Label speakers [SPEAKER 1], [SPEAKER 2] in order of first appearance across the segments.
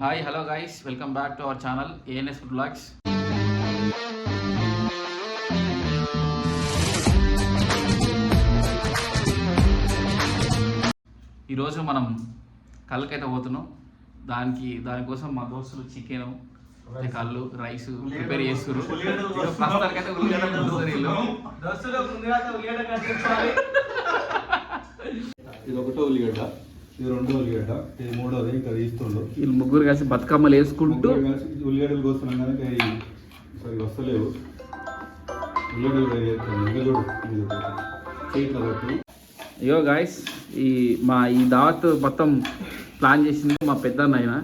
[SPEAKER 1] Hi hello guys, welcome back to our channel ANS food vlogs. ఈరోజు మనం కళ్ళకైతే పోతున్నాం. దానికోసం మా దోస్తులు చికెన్, కళ్ళు, రైస్ ప్రిపేర్ చేస్తున్నారు. ప్రస్తుతానికైతే ఉల్లిగడ్డ
[SPEAKER 2] ఇది ఒకటో ఉల్లిగడ్డ, ఇది రెండో ఉల్లిగడ్డ, ఇది మూడోది, ఇంకా తీస్తుండ్రు.
[SPEAKER 1] వీళ్ళు ముగ్గురు కలిసి బతుకమ్మలు వేసుకుంటూ
[SPEAKER 2] ఉల్లిగడ్డలు కోస్తున్నాం కానీ సరిగ్గా వస్తలేవు. ఉల్లిగడ్డలు
[SPEAKER 1] అయ్యో గాయస్, ఈ దావత్ మొత్తం ప్లాన్ చేసింది మా పెద్దన్న. ఆయన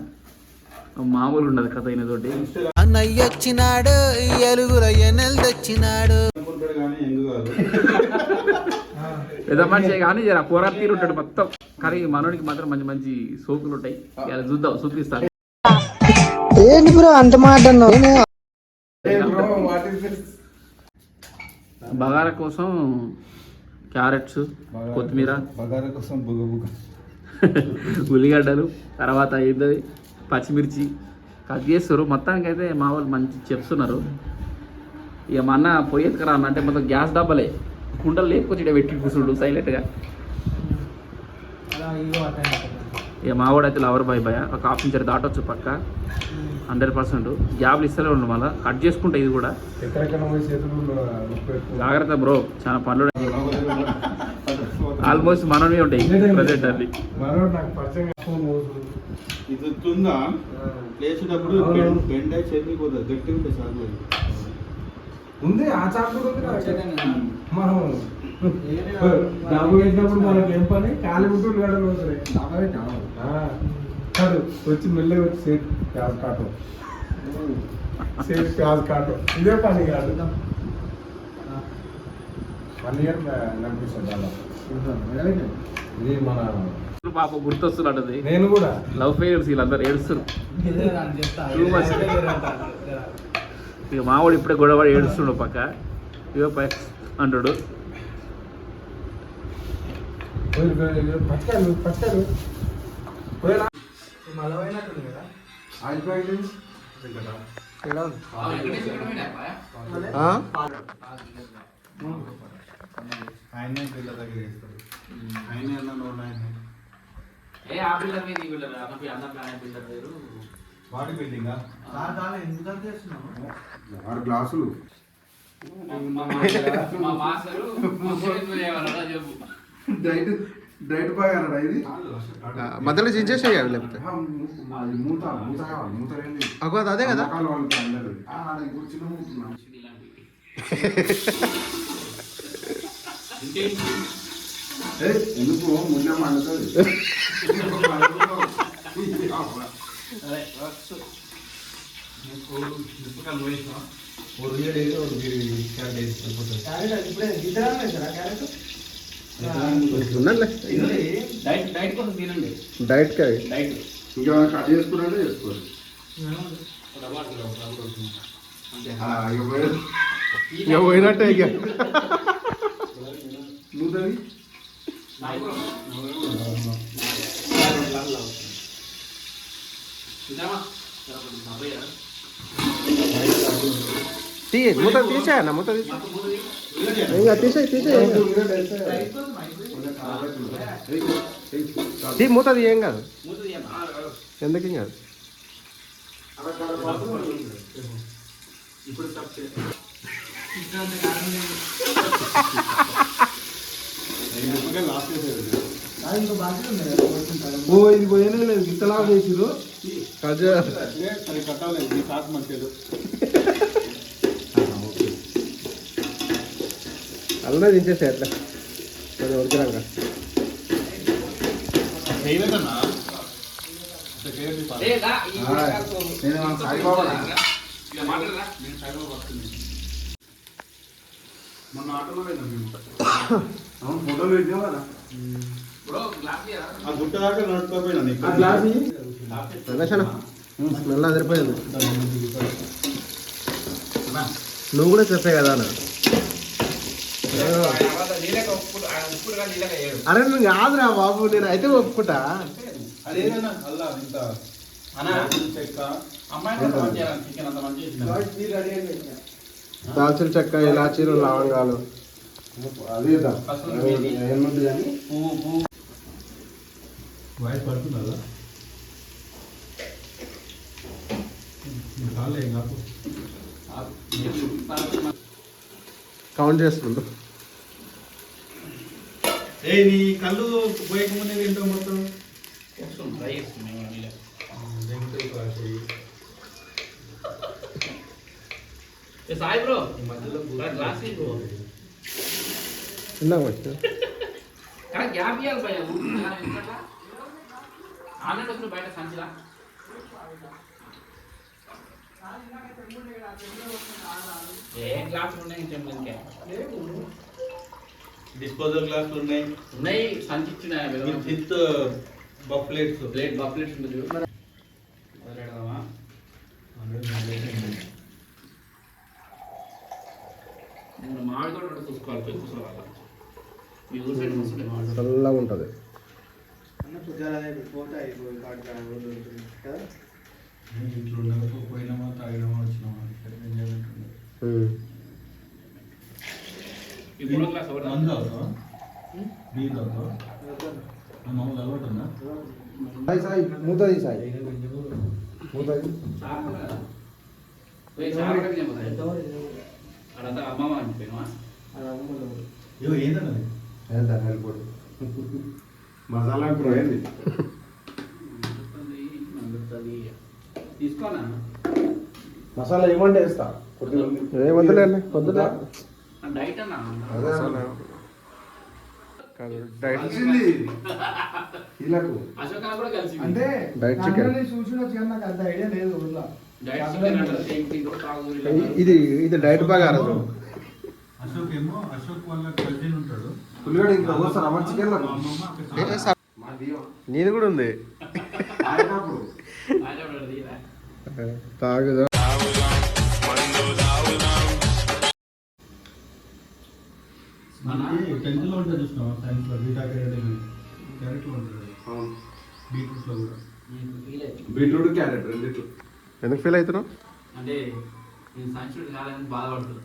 [SPEAKER 1] మామూలు ఉండదు కథ. అయిన తోటి
[SPEAKER 3] అన్నయ్య వచ్చినాడు, ఎలుగుల ఎన్నెలు తెచ్చినాడు.
[SPEAKER 1] పెద్ద మనిషి కానీ జర కూర తీరు ఉంటాడు మొత్తం. కానీ మనోడికి మాత్రం మంచి మంచి సోకులు ఉంటాయి. ఇలా చూద్దాం, చూపిస్తాను.
[SPEAKER 3] ఏంటి బ్రో అంత మాట
[SPEAKER 1] బగారా కోసం క్యారెట్స్, కొత్తిమీర,
[SPEAKER 2] బగారా కోసం
[SPEAKER 1] ఉల్లిగడ్డలు, తర్వాత ఏంటది పచ్చిమిర్చి కట్ చేస్తారు. మొత్తానికైతే మా వాళ్ళు మంచి చెప్తున్నారు. ఇక మా అన్న పొయ్యి ఎత్తుకరా అంటే మొత్తం గ్యాస్ డబ్బాలే కుండలు లేపుకొచ్చి ఇక్కడ పెట్టి కూర్చుండు సైలెంట్గా. ఇక మా వాడు అయితే లవర్ బాయ్ ఒక హాఫ్ ఇంచర్ దాటొచ్చు పక్క 100%. గ్యాప్లు ఇస్తూనే ఉండు, మళ్ళీ కట్ చేసుకుంటా. ఇది కూడా జాగ్రత్త బ్రో, చాలా పనులు ఆల్మోస్ట్ మనమే ఉంటాయి ప్రజెంట్. అది
[SPEAKER 2] ఇది వస్తుందా లేచేటప్పుడు బెండ్ అయి చెరిగిపోతుంది, గట్టి ఉంటుంది సాగు ఉంది. ఆ చాకు మనం డాబు పెట్టినప్పుడు మనకి ఏం పని కాలి గుంటూరు గడలు వస్తున్నాయి. కాదు వచ్చి మెల్లగా వచ్చి సేఫ్ ప్యాజ్ కాటో, సేఫ్ ప్యాజ్ కాటో, ఇదే పని కాదు. 1 year నడిపిస్తుంది అలా. ఇది మన
[SPEAKER 1] పాప గుర్తొస్తున్నది.
[SPEAKER 2] నేను కూడా
[SPEAKER 1] లవ్ ఫెయిల్స్ వీళ్ళందరూ ఏడుస్తారు. ఇక మావాడు ఇప్పుడే గొడవడి ఏడుస్తుండు పక్క. ఇగో పై అంటాడు.
[SPEAKER 2] ఆయనే పిల్ల దగ్గర ఇస్తాడు. ఆయనే అన్న నోడు ఆయన వాటి బిల్డింగ్ 6 గ్లాసులు డైట్ బాగా అన్నాడా. ఇది
[SPEAKER 3] మధ్యలో చించేసేయాలి లేకపోతే
[SPEAKER 2] మూత మూత కావాలి. మూత
[SPEAKER 3] అగో అదే కదా.
[SPEAKER 2] ఎందుకు ముందే మండుతుంది.
[SPEAKER 3] డైట్ కా
[SPEAKER 2] ఇంకా కట్ చేసుకున్నాడే చేసుకోవాలి.
[SPEAKER 3] ఇక పోయినట్టే. ఇక
[SPEAKER 2] మూతది
[SPEAKER 3] మూత తీసేయన్న, మూత తీసే మూత ఏం కాదు. ఎందుకు ఏం కాదు.
[SPEAKER 2] ఓ ఇది పోయినా లేదు, గిత్తలా చేసిరు.
[SPEAKER 3] కట్టాలి
[SPEAKER 2] సాకు మంచిది.
[SPEAKER 3] అలా దించేసే అట్లా కొంచెం ఉడికినాక.
[SPEAKER 2] మొన్న ఆటోలో పోయినా మేము. అవును, ఫోటోలు పెట్టినాం కదా. ఆ గుట్ట దాకా నడుచుకోపోయినా
[SPEAKER 3] స్మెల్ అదిరిపోయింది. నువ్వు కూడా చెప్పే కదా అన్న. అరే నువ్వు కాదురా బాబు, నేను అయితే ఒప్పుకుంటా.
[SPEAKER 2] చెక్క
[SPEAKER 1] అమ్మాయిని అంత మంచి చేయాలి చికెన్ అంత మంచి చేసిన
[SPEAKER 3] దాల్చిన చెక్క ఇలాచీలు లవంగాలు అదే ఏముంది కానీ
[SPEAKER 1] పువ్వు
[SPEAKER 2] వాయిస్ పడుతుందా కాలే నాకు
[SPEAKER 3] కౌంట్ చేస్తుండు.
[SPEAKER 2] నీ కళ్ళు పోయకముందే తింటావు మొత్తం
[SPEAKER 1] ట్రై చేస్తున్నాయి సాయి బ్రో గ్లాస్
[SPEAKER 3] చిన్నగా వచ్చి
[SPEAKER 1] గ్యాప్ ఇవ్వాలి భయ ఆన్లైన్ వస్తుంది బయట సంచిలా ఏ గ్లాసులు ఉన్నాయి ఇంకా
[SPEAKER 2] డిస్పోజల్ గ్లాసులు ఉన్నాయి
[SPEAKER 1] ఉన్నాయి సంచి ఇచ్చినాయి
[SPEAKER 2] విత్ బఫ్లెట్స్
[SPEAKER 1] బఫ్లెట్స్ ఉంది చూడు మామిడి కూడా చూసుకోవాలి పోయి కూర్చోవాలి మీ ఊరు సైడ్ వస్తుంది
[SPEAKER 3] చల్లగా ఉంటుంది.
[SPEAKER 2] ఇంట్లో పోయినామా తాగినామా వచ్చినామా
[SPEAKER 1] ఈ మూడో క్లాస్ ఎవరు
[SPEAKER 2] మందు అవుతావా బీ అవుతావా మామూలు అలవాటు ఉందా
[SPEAKER 3] సాయి మూత తీ సాయి మూత తీ.
[SPEAKER 1] అడంతా అమ్మమ్మ అనిపోయినా
[SPEAKER 2] ఏంటన్నది
[SPEAKER 3] ఎంత వెళ్ళిపోదు మసాలా ఇప్పుడు ఏంది
[SPEAKER 1] తీసుకోనా
[SPEAKER 3] మసాలా ఏమంటే వేస్తా ఏమంతలే పొద్దున
[SPEAKER 1] డైట్ అన్నా
[SPEAKER 3] డైట్ వీళ్ళకు
[SPEAKER 1] అశోక్ అన్న కూడా కలిసి
[SPEAKER 4] అంటే
[SPEAKER 3] డైట్ చికెన్
[SPEAKER 4] చూసిన నాకు అంత ఐడియా లేదు ఊర్లో.
[SPEAKER 1] డైట్ చికెన్ అంటే షేక్ టీ కూడా తాగు
[SPEAKER 3] ఇది డైట్ బాగా రాదు.
[SPEAKER 2] అశోక్ ఏమో అశోక్ వాళ్ళ కజిన్ ఉంటాడు
[SPEAKER 3] పులిగడ ఇంకా వస్తారు అమ్మ చికెన్
[SPEAKER 2] మా అమ్మమ్మ అక్కడ
[SPEAKER 3] నీది కూడా ఉంది
[SPEAKER 1] ఆయన కూడా తీరా
[SPEAKER 3] తాగుదా
[SPEAKER 2] టెన్త్ లో ఉంటుంది చూసినావా సైన్స్ లో బీటా క్యారెట్ లో ఉంటుంది బీట్రూట్ లో కూడా
[SPEAKER 3] బీట్రూట్ క్యారెట్ రెండిట్లు ఎందుకు ఫీల్ అవుతున్నావు?
[SPEAKER 1] అంటే నేను సైన్స్ కాలేదని బాధపడుతుంది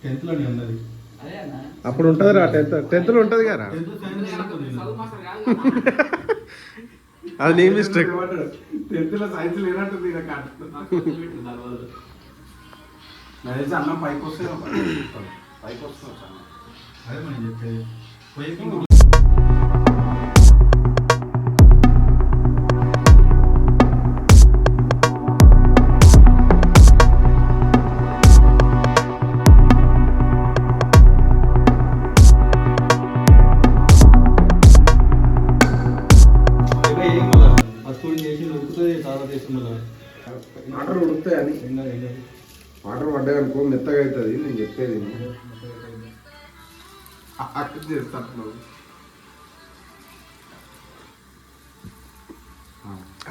[SPEAKER 2] టెన్త్ లోనే ఉన్నది
[SPEAKER 1] అదే అన్న
[SPEAKER 3] అప్పుడు ఉంటుంది రా టెన్త్లో ఉంటుంది కదా.
[SPEAKER 2] టెన్త్ సైన్స్
[SPEAKER 1] చదువు మాస్టర్ కాదు
[SPEAKER 3] అది నీ మిస్టేక్.
[SPEAKER 2] టెన్త్ లో సైన్స్ లేనట్టుంది
[SPEAKER 3] అన్నం పైకి వస్తే పైకి వస్తుంది.
[SPEAKER 2] అదే మనం చెప్పేది పోయి
[SPEAKER 3] వాటర్ ఉడుకుతాయని వాటర్ పడ్డాయి అనుకో మెత్తగా అవుతుంది. నేను చెప్పేది అక్కడ చేస్తాను.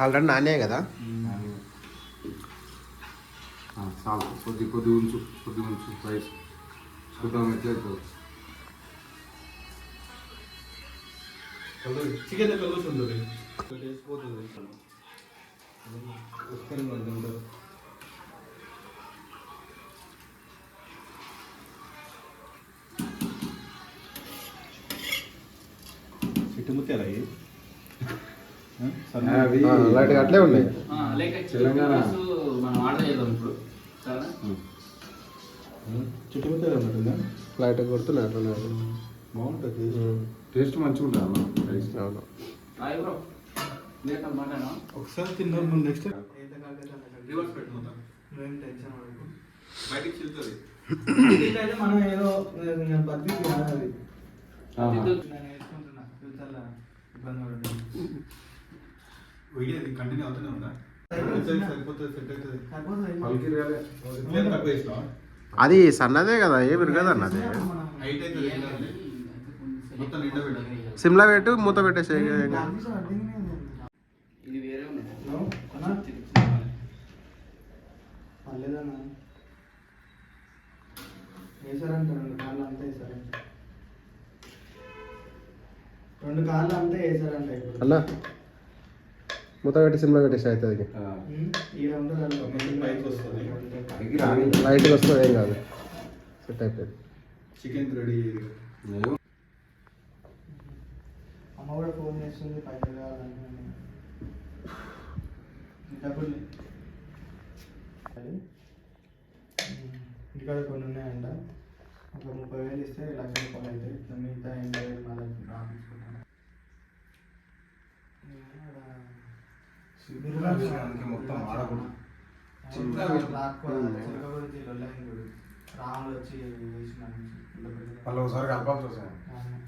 [SPEAKER 3] ఆల్రెడీ నానే కదా చాలు కొద్ది ఉంచు రైస్ చూద్దాం ఎట్లయితే.
[SPEAKER 2] చికెన్ కలుగుతుంది వేసిపోతుంది చిట్టుముత్యాలు అవి
[SPEAKER 3] లైట్గా అట్లే ఉన్నాయి.
[SPEAKER 1] తెలంగాణ మనం ఆర్డర్ చేద్దాం ఇప్పుడు సరే
[SPEAKER 2] చిట్టుముత్యాలు అన్నట్టుందా
[SPEAKER 3] లైట్గా కొడుతున్నాయి అట్లా
[SPEAKER 2] బాగుంటుంది
[SPEAKER 3] టేస్ట్ మంచిగా ఉంటుంది. రైస్ అవును
[SPEAKER 1] బ్రో లేక మాట్లాడా
[SPEAKER 2] ఒకసారి తిన్నాం నెక్స్ట్
[SPEAKER 1] రివర్స్ పెట్టుకుంటాం
[SPEAKER 4] నువ్వేం టెన్షన్ పడకు.
[SPEAKER 2] బయటికి చిల్లుతుంది
[SPEAKER 4] ఇదైతే మనం ఏదో పద్ధతి కాదు అది. నేను నేర్చుకుంటున్నా ఫ్యూచర్లో ఇబ్బంది పడుతుంది.
[SPEAKER 2] వీడియో కంటిన్యూ అవుతూనే ఉందా సరిపోతుంది సెట్ అవుతుంది
[SPEAKER 4] అయిపోతుంది.
[SPEAKER 2] తక్కువ వేసినావా
[SPEAKER 3] అది సన్నదే కదా ఏ విరగదు అన్నది.
[SPEAKER 2] హైట్ అవుతుంది మొత్తం నిండా పెట్టు
[SPEAKER 3] సిమ్లా పెట్టు మూత పెట్టేసి
[SPEAKER 1] ఇది వేరే
[SPEAKER 4] పర్లేదన్నా వేసారంట 2 కార్లు అంతా వేసారంట 2 కార్లు అంతా వేసారంట ఇప్పుడు.
[SPEAKER 3] అన్నా
[SPEAKER 5] మూత పెట్టి సిమ్లో పెట్టేసి అవుతుంది
[SPEAKER 4] ఈడ ఉండదు
[SPEAKER 2] పైకి వస్తుంది
[SPEAKER 3] పైకి రాని
[SPEAKER 5] లైట్గా వస్తుంది ఏం కాదు సెట్ అయిపోయింది.
[SPEAKER 2] చికెన్ రెడీ
[SPEAKER 4] అమ్మ కూడా ఫోన్ చేస్తుంది పైసలు కావాలని డబ్బులు ఇక్కడ కొన్ని ఉన్నాయంట ఒక 30,000 ఇస్తే 1,00,000 రూపాయలు అవుతాయి ఇట్లా మిగతా 80,000 మళ్ళీ రాపించుకుంటాను
[SPEAKER 2] మొత్తం ఆడకూడదు
[SPEAKER 4] రాములు వచ్చి వేసినాను
[SPEAKER 2] మళ్ళీ ఒకసారి కలపాల్సి వస్తాను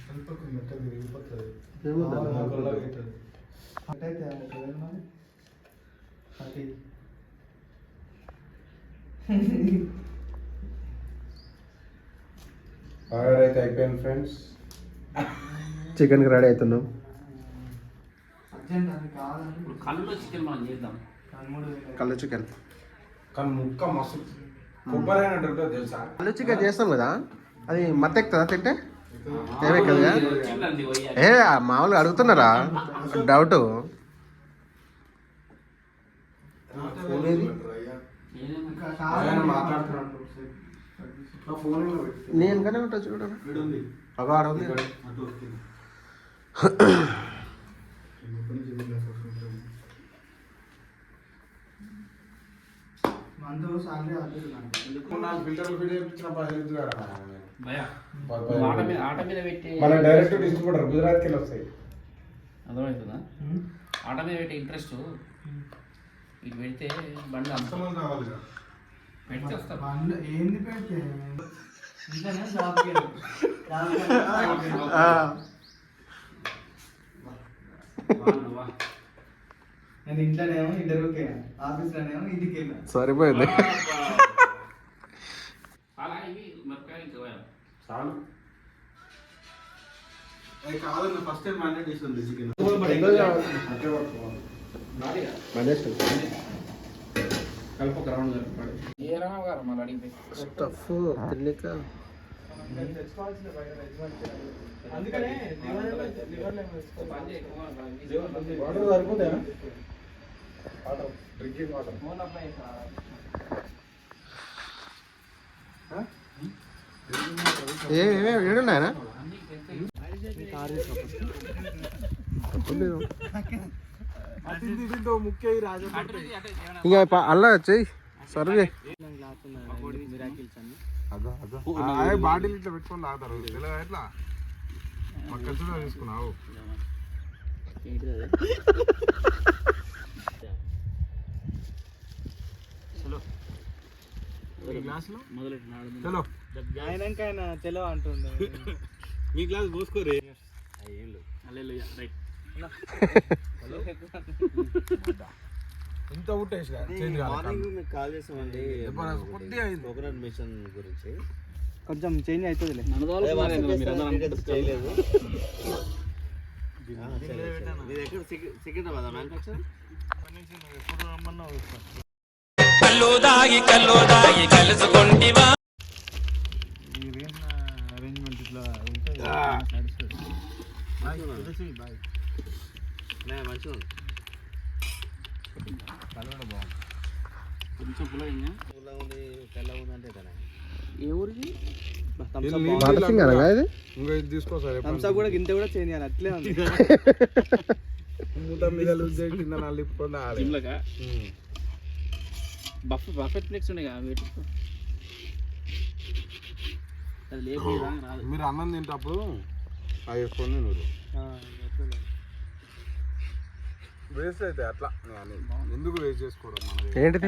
[SPEAKER 4] అంటే 30,000 మరి 30
[SPEAKER 2] బాగా అయితే అయిపోయింది ఫ్రెండ్స్.
[SPEAKER 5] చికెన్కి రెడీ అవుతున్నాం.
[SPEAKER 4] అర్జెంట్ అది కావాలంటే
[SPEAKER 1] ఇప్పుడు కళ్ళులో చికెన్ మనం చేద్దాం.
[SPEAKER 4] 13,000
[SPEAKER 5] కళ్ళు చికెన్
[SPEAKER 2] కానీ ముక్క మస్తు కొబ్బరి అయినట్టు ఉంటుంది తెలుసా.
[SPEAKER 5] కళ్ళు చికెన్ చేస్తాం కదా, అది మత్తెక్కుతుందా తింటే? ఏమెక్కదుగా?
[SPEAKER 1] చికెన్ పోయి
[SPEAKER 5] ఏ మామూలుగా అడుగుతున్నారా డౌట్?
[SPEAKER 4] ఇంకా
[SPEAKER 2] ఆయన
[SPEAKER 4] కావాలంటే
[SPEAKER 2] మాట్లాడుతున్నాడు.
[SPEAKER 5] నేను కానీ ఉంటా చూడరా, అగో ఆడ ఉంది.
[SPEAKER 4] మందు సాలరీ అవుతున్నాను
[SPEAKER 2] ఫిల్టర్లు ఫిట్ చేయించిన పైసలు
[SPEAKER 1] భయ ఆట మీద పెట్టి
[SPEAKER 2] మన డైరెక్ట్ డిస్ట్రిబ్యూటర్ గుజరాత్కి వెళ్ళి వస్తాయి.
[SPEAKER 1] అర్థమవుతుందా? ఆట మీద పెట్టే ఇంట్రెస్ట్ ఇది పెడితే బండి
[SPEAKER 2] కస్టమర్లు రావాలి
[SPEAKER 1] పెడితే వస్తా.
[SPEAKER 4] బండ్లు ఏంది పెడితే ఇంతనే జాబ్కి నేను ఇంట్లోనేమో ఇంటర్వ్యూకి ఆఫీస్లోనేమో ఇంటికి వెళ్ళా
[SPEAKER 5] సరిపోయింది.
[SPEAKER 1] అలా ఇవి మిరపకాయలు ఇంకా పోయాలి.
[SPEAKER 2] చాలు. కాదు ఫస్ట్ టైం మ్యారినేట్ చేసింది చికెన్.
[SPEAKER 1] కలుపు ఒక రౌండ్ కలుపుకోండి. ఏ రావు గారు మళ్ళీ అడిగిపోయి
[SPEAKER 5] స్టఫ్ తిన్నాక
[SPEAKER 4] తెచ్చుకోవాల్సిన అందుకనే
[SPEAKER 2] వాటర్ సరిపోతాయా? Water drinking water.
[SPEAKER 5] ఏడున్నాయనా? ఇంకా అల్లా చెయ్యి సర్వే
[SPEAKER 2] బాటిల్ ఇట్లా పెట్టుకొని తాగుతారు తెలియదు ఎట్లా పక్క చూడ తీసుకున్నావు. గ్లాసులో చలో
[SPEAKER 4] ఆయనక ఆయన తెలవ అంటుండే
[SPEAKER 2] మీ గ్లాస్ పోసుకోరే.
[SPEAKER 1] రైట్
[SPEAKER 2] ఇంత ఊటేసి
[SPEAKER 6] మార్నింగ్ కాల్ చేసామండి కోకోనట్ మిషన్ గురించి.
[SPEAKER 4] కొంచెం చేంజ్ అవుతుంది
[SPEAKER 6] చేయలేదు. మీరు ఎక్కడ సికింద్రాబాద్ మ్యానుఫ్యాక్చర్?
[SPEAKER 4] అరేంజ్మెంట్ ఇట్లా ఉంటుంది
[SPEAKER 6] మంచిగా ఉంది.
[SPEAKER 1] కొంచెం పుల్లగా
[SPEAKER 6] పుల్లగా ఉంది తెల్లగా ఉంది అంటే కదా.
[SPEAKER 1] ఏ ఊరికి
[SPEAKER 5] బాటసింగ్ అనగా ఇది
[SPEAKER 2] ఇంకా ఇది తీసుకో సార్.
[SPEAKER 4] థమ్స్అప్ కూడా గింత కూడా చేంజ్ చేయాలి అట్లే ఉంది
[SPEAKER 2] మూత మీద లూజ్ చేసి కింద నలిపుకొని ఆడాలి.
[SPEAKER 1] జిమ్లగా బఫెట్ ఫ్లెక్స్ ఉన్నాయి కదా వీటికి అది లేపు రాదు.
[SPEAKER 2] మీరు అన్నం తింటప్పుడు అవి వేసుకొని నువ్వు వేస్ట్ అయితే అట్లా ఎందుకు వేస్ట్ చేసుకోవడం మనది.
[SPEAKER 5] ఏంటిది?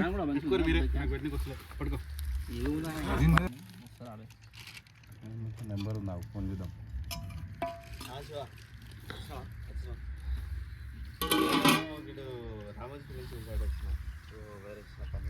[SPEAKER 2] నెంబర్ ఉందా ఫోన్ చేద్దాం.
[SPEAKER 6] రామోజీ నుంచి వచ్చిన వేరే పని